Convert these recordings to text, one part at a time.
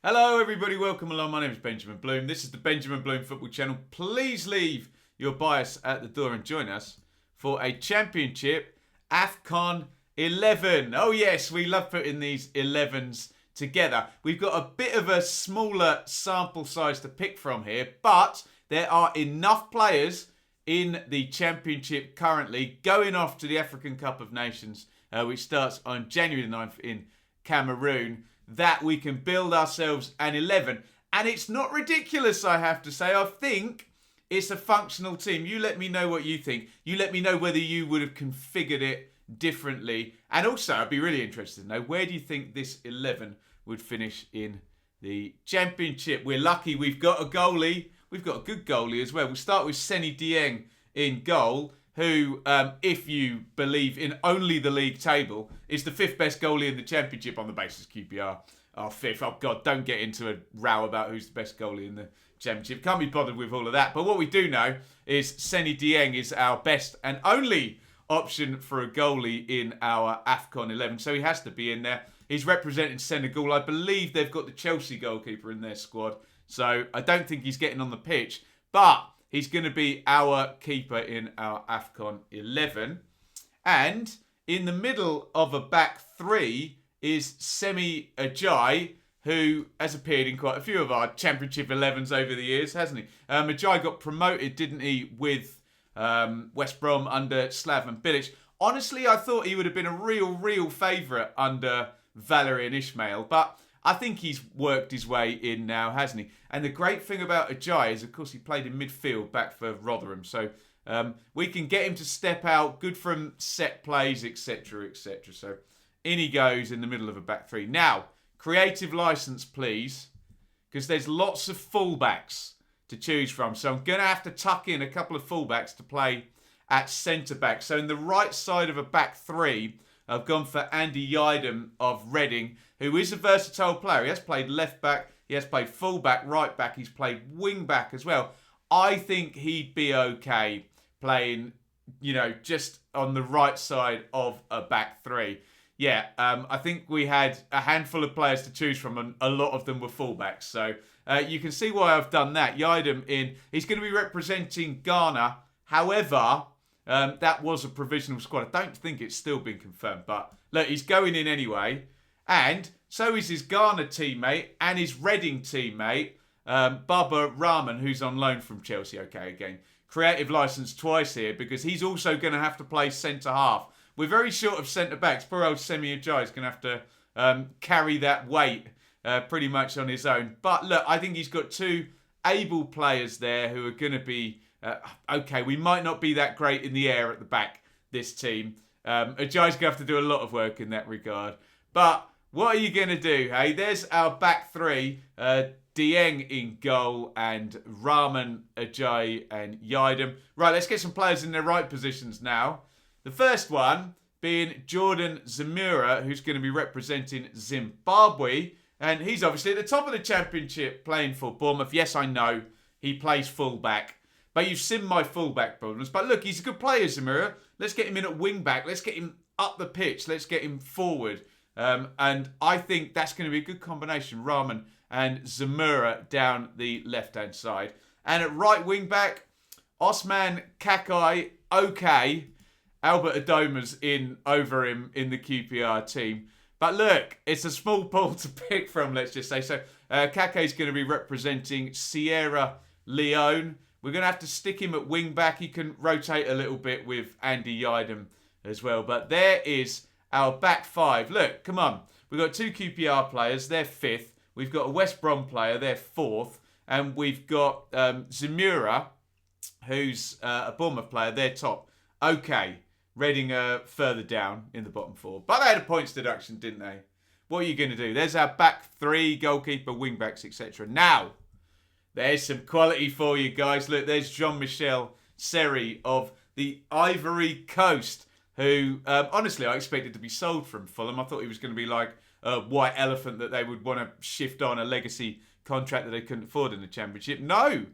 Hello everybody, welcome along. My name is Benjamin Bloom. This is the Benjamin Bloom Football Channel. Please leave your bias at the door and join us for a Championship Afcon 11. Oh yes, we love putting these 11s together. We've got a bit of a smaller sample size to pick from here, but there are enough players in the Championship currently going off to the African Cup of Nations, which starts on January the 9th in Cameroon, that we can build ourselves an 11. And it's not ridiculous, I have to say. I think it's a functional team. You let me know what you think. You let me know whether you would have configured it differently. And also, I'd be really interested to know, where do you think this 11 would finish in the Championship? We're lucky we've got a goalie. We've got a good goalie as well. We'll start with Seny Dieng in goal, who, if you believe in only the league table, is the 5th best goalie in the Championship on the basis QPR are 5th. Oh, God, don't get into a row about who's the best goalie in the Championship. Can't be bothered with all of that. But what we do know is Seny Dieng is our best and only option for a goalie in our Afcon 11. So he has to be in there. He's representing Senegal. I believe they've got the Chelsea goalkeeper in their squad. So I don't think he's getting on the pitch. But he's going to be our keeper in our Afcon 11. And in the middle of a back three is Semi Ajayi, who has appeared in quite a few of our Championship 11s over the years, hasn't he? Ajayi got promoted, didn't he, with West Brom under Slaven Bilic. Honestly, I thought he would have been a real favourite under Valérien Ismaël, but I think he's worked his way in now, hasn't he? And the great thing about Ajayi is, of course, he played in midfield back for Rotherham. So we can get him to step out, good from set plays, etc., etc. So in he goes in the middle of a back three. Now, creative licence, please, because there's lots of fullbacks to choose from. So I'm going to have to tuck in a couple of fullbacks to play at centre-back. So in the right side of a back three, I've gone for Andy Iain of Reading, who is a versatile player. He has played left-back, he has played full-back, right-back, he's played wing-back as well. I think he'd be okay playing, just on the right side of a back three. Yeah, I think we had a handful of players to choose from, and a lot of them were fullbacks. So you can see why I've done that. Iain in, he's going to be representing Ghana. However, that was a provisional squad. I don't think it's still been confirmed, but look, he's going in anyway. And so is his Ghana teammate and his Reading teammate, Baba Rahman, who's on loan from Chelsea. Okay, again, creative licence twice here, because he's also going to have to play centre-half. We're very short of centre-backs. Poor old Semi Ajayi is going to have to carry that weight pretty much on his own. But look, I think he's got two able players there who are going to be okay. We might not be that great in the air at the back, this team. Ajayi's going to have to do a lot of work in that regard. But what are you going to do, hey? There's our back three. Dieng in goal and Rahman, Ajayi and Iain. Right, let's get some players in their right positions now. The first one being Jordan Zemura, who's going to be representing Zimbabwe. And he's obviously at the top of the Championship playing for Bournemouth. Yes, I know he plays full-back. But you've seen my full-back problems. But look, he's a good player, Zemura. Let's get him in at wing-back. Let's get him up the pitch. Let's get him forward. And I think that's going to be a good combination. Rahman and Zemura down the left-hand side. And at right wing-back, Osman Kakai, okay. Albert Adoma's in over him in the QPR team. But look, it's a small pool to pick from, let's just say. So Kakay's going to be representing Sierra Leone. We're going to have to stick him at wing-back. He can rotate a little bit with Andy Iain as well. But there is our back five. Look, come on. We've got two QPR players. They're 5th. We've got a West Brom player. They're 4th. And we've got Zemura, who's a Bournemouth player. They're top. Okay. Reading further down in the bottom four. But they had a points deduction, didn't they? What are you going to do? There's our back three, goalkeeper, wing-backs, etc. Now, there's some quality for you guys. Look, there's Jean-Michel Seri of the Ivory Coast, who, honestly, I expected to be sold from Fulham. I thought he was going to be like a white elephant that they would want to shift on, a legacy contract that they couldn't afford in the Championship. No,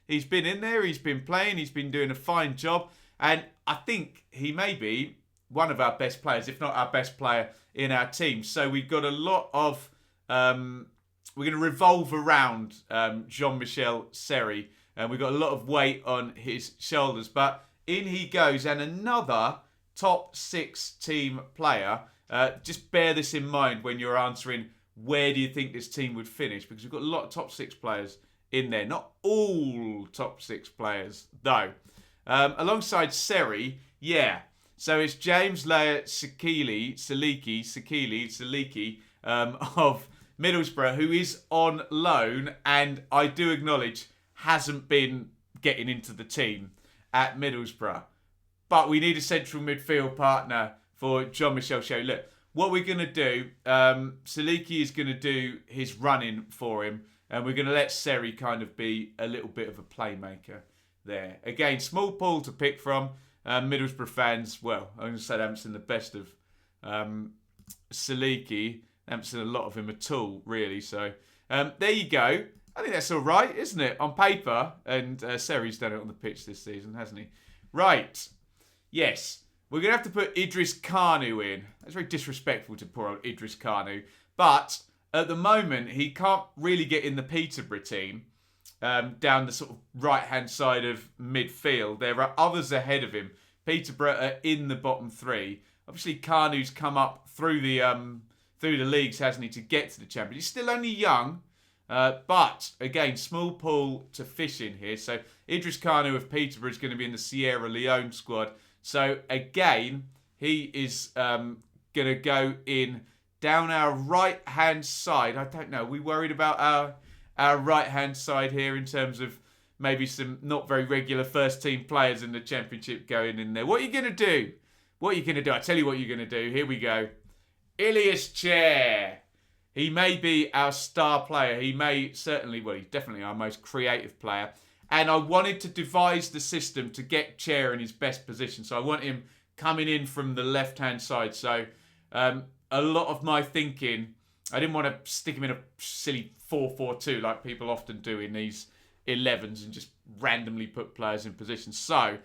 he's been in there, he's been playing, he's been doing a fine job. And I think he may be one of our best players, if not our best player in our team. So we've got a lot of we're going to revolve around Jean-Michel Seri. And we've got a lot of weight on his shoulders. But in he goes. And another top 6 team player. Just bear this in mind when you're answering where do you think this team would finish. Because we've got a lot of top 6 players in there. Not all top 6 players, though. Alongside Seri, yeah. So it's James Lair Saliki of Middlesbrough, who is on loan, and I do acknowledge hasn't been getting into the team at Middlesbrough. But we need a central midfield partner for Jean-Michel Seri. Look, what we're going to do, Saliki is going to do his running for him, and we're going to let Seri kind of be a little bit of a playmaker there. Again, small pool to pick from. Middlesbrough fans, well, I'm going to say they haven't seen the best of Saliki. They haven't seen a lot of him at all, really. So, there you go. I think that's all right, isn't it? On paper. And Seri's done it on the pitch this season, hasn't he? Right. Yes. We're going to have to put Idris Kanu in. That's very disrespectful to poor old Idris Kanu. But at the moment, he can't really get in the Peterborough team. Down the sort of right-hand side of midfield. There are others ahead of him. Peterborough are in the bottom 3. Obviously, Kanu's come up through the leagues, hasn't he, to get to the Championship. He's still only young, but, again, small pool to fish in here. So, Idris Kanu of Peterborough is going to be in the Sierra Leone squad. So, again, he is going to go in down our right-hand side. I don't know. Are we worried about our right-hand side here in terms of maybe some not very regular first-team players in the Championship going in there? What are you going to do? What are you going to do? I tell you what you're going to do. Here we go. Ilias Chair. He may be our star player. He may certainly, well, he's definitely our most creative player. And I wanted to devise the system to get Chair in his best position. So I want him coming in from the left-hand side. So a lot of my thinking, I didn't want to stick him in a silly 4-4-2 like people often do in these 11s and just randomly put players in position. So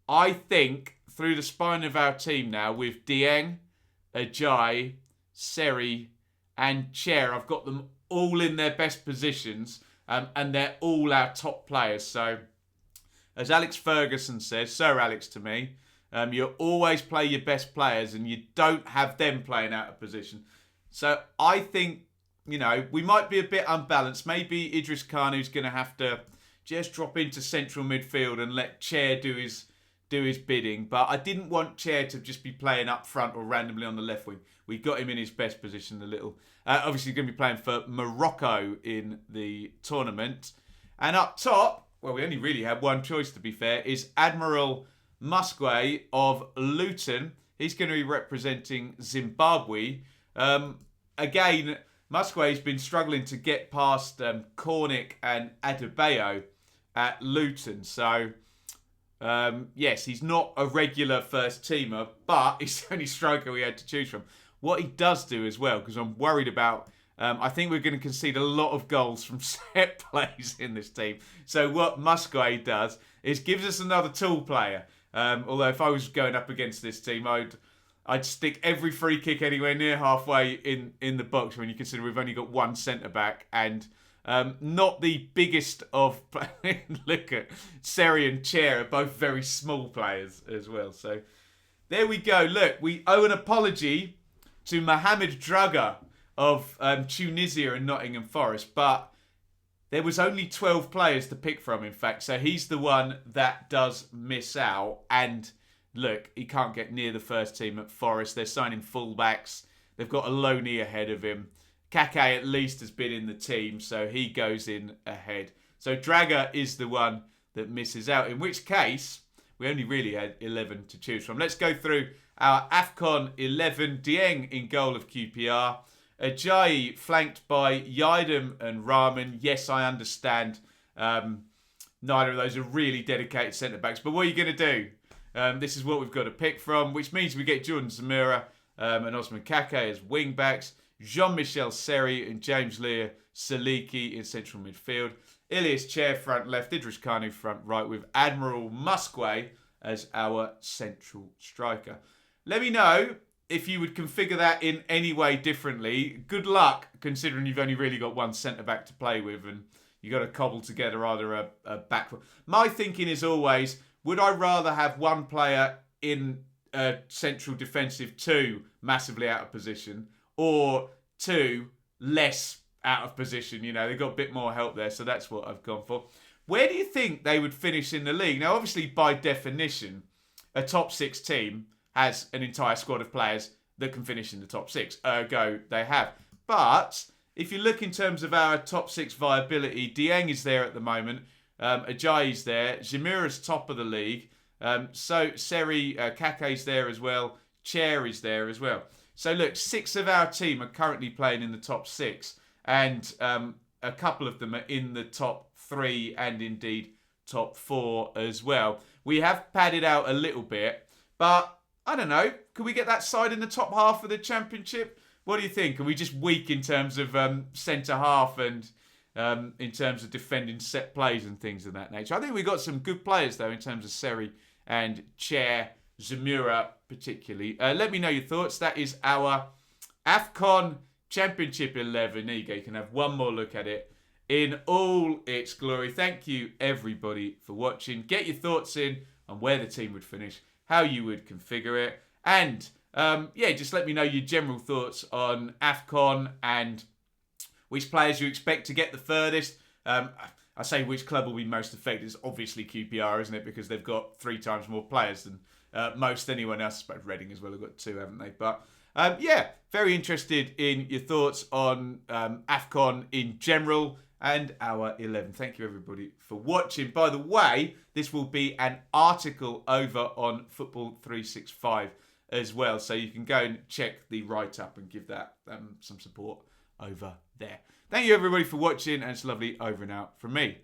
I think through the spine of our team now with Dieng, Ajay, Seri and Chair, I've got them all in their best positions and they're all our top players. So as Alex Ferguson says, Sir Alex to me, you always play your best players and you don't have them playing out of position. So I think, you know, we might be a bit unbalanced. Maybe Idris Kanu's going to have to just drop into central midfield and let Chair do his bidding. But I didn't want Chair to just be playing up front or randomly on the left wing. We got him in his best position a little. Obviously, going to be playing for Morocco in the tournament. And up top, well, we only really had one choice, to be fair, is Admiral Musquay of Luton. He's going to be representing Zimbabwe. Again, Musquay's been struggling to get past Cornick and Adebayo at Luton. So, yes, he's not a regular first teamer, but he's the only striker we had to choose from. What he does do as well, because I'm worried about, I think we're going to concede a lot of goals from set plays in this team. So what Musquay does is gives us another tool player. Although if I was going up against this team, I'd stick every free kick anywhere near halfway in the box when you consider we've only got one centre-back and not the biggest of... Look at Seri and Chair are both very small players as well. So there we go. Look, we owe an apology to Mohamed Draga of Tunisia and Nottingham Forest, but there was only 12 players to pick from, in fact. So he's the one that does miss out. And look, he can't get near the first team at Forest. They're signing fullbacks. They've got a loanee ahead of him. Kake at least has been in the team, so he goes in ahead. So Draga is the one that misses out, in which case we only really had 11 to choose from. Let's go through our Afcon 11. Dieng in goal of QPR. Ajayi flanked by Yidam and Rahman. Yes, I understand. Neither of those are really dedicated centre-backs. But what are you going to do? This is what we've got to pick from, which means we get Jordan Zamora and Osman Kake as wing-backs. Jean-Michel Seri and James Lear Saliki in central midfield. Ilias Chair front left. Idris Kanu front right with Admiral Musquay as our central striker. Let me know if you would configure that in any way differently, good luck, considering you've only really got one centre-back to play with and you've got to cobble together either a back... My thinking is always, would I rather have one player in a central defensive, two massively out of position, or two less out of position? You know, they've got a bit more help there, so that's what I've gone for. Where do you think they would finish in the league? Now, obviously, by definition, a top six team has an entire squad of players that can finish in the top six. Ergo, they have. But if you look in terms of our top six viability, Dieng is there at the moment. Ajayi's there. Zamira's top of the league. So Seri, Kake's there as well. Chair is there as well. So look, 6 of our team are currently playing in the top 6. And a couple of them are in the top 3 and indeed top 4 as well. We have padded out a little bit, but I don't know. Can we get that side in the top half of the championship? What do you think? Are we just weak in terms of centre half and in terms of defending set plays and things of that nature? I think we've got some good players, though, in terms of Seri and Chair, Zamira particularly. Let me know your thoughts. That is our Afcon Championship 11. There you go. You can have one more look at it in all its glory. Thank you, everybody, for watching. Get your thoughts in on where the team would finish, how you would configure it, and just let me know your general thoughts on Afcon and which players you expect to get the furthest. I say which club will be most affected. It's obviously QPR, isn't it? Because they've got 3 times more players than most anyone else. I suppose Reading as well have got 2, haven't they? But very interested in your thoughts on Afcon in general and our 11. Thank you, everybody, for watching. By the way, this will be an article over on Football 365 as well. So you can go and check the write-up and give that some support over there. Thank you, everybody, for watching. And it's lovely over and out from me.